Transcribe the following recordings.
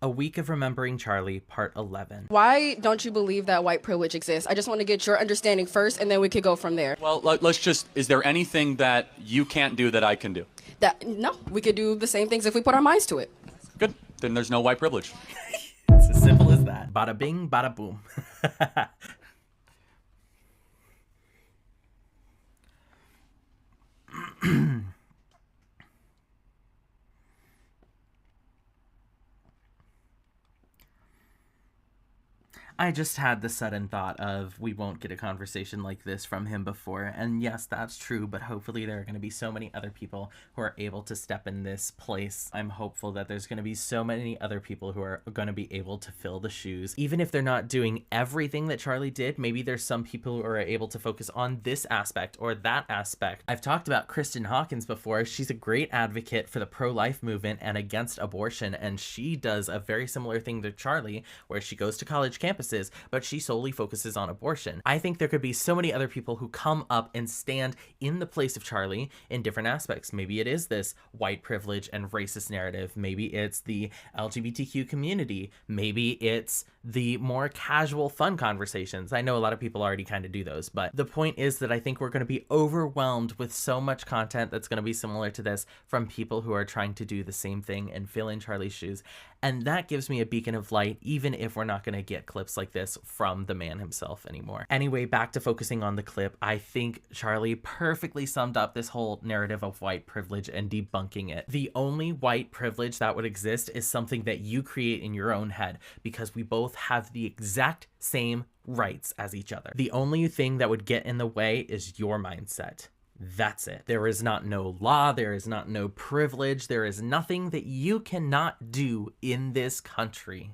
A Week of Remembering Charlie, Part 11. Why don't you believe that white privilege exists? I just want to get your understanding first, and then we could go from there. Well, let's just, is there anything that you can't do that I can do? No, we could do the same things if we put our minds to it. Good. Then there's no white privilege. It's as simple as that. Bada bing, bada boom. I just had the sudden thought of we won't get a conversation like this from him before. And yes, that's true, but hopefully there are going to be so many other people who are able to step in this place. I'm hopeful that there's going to be so many other people who are going to be able to fill the shoes. Even if they're not doing everything that Charlie did, maybe there's some people who are able to focus on this aspect or that aspect. I've talked about Kristen Hawkins before. She's a great advocate for the pro-life movement and against abortion, and she does a very similar thing to Charlie, where she goes to college campuses, but she solely focuses on abortion. I think there could be so many other people who come up and stand in the place of Charlie in different aspects. Maybe it is this white privilege and racist narrative. Maybe it's the LGBTQ community. Maybe it's the more casual, fun conversations. I know a lot of people already kind of do those, but the point is that I think we're going to be overwhelmed with so much content that's going to be similar to this from people who are trying to do the same thing and fill in Charlie's shoes. And that gives me a beacon of light, even if we're not going to get clips like this from the man himself anymore. Anyway, back to focusing on the clip. I think Charlie perfectly summed up this whole narrative of white privilege and debunking it. The only white privilege that would exist is something that you create in your own head, because we both have the exact same rights as each other. The only thing that would get in the way is your mindset. That's it. There is not no law, there is not no privilege, there is nothing that you cannot do in this country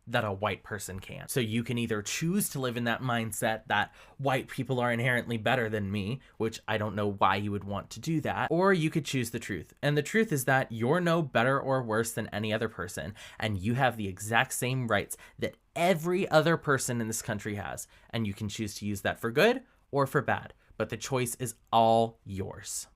that a white person can. So you can either choose to live in that mindset that white people are inherently better than me, which I don't know why you would want to do that, or you could choose the truth. And the truth is that you're no better or worse than any other person, and you have the exact same rights that every other person in this country has, and you can choose to use that for good or for bad, but the choice is all yours.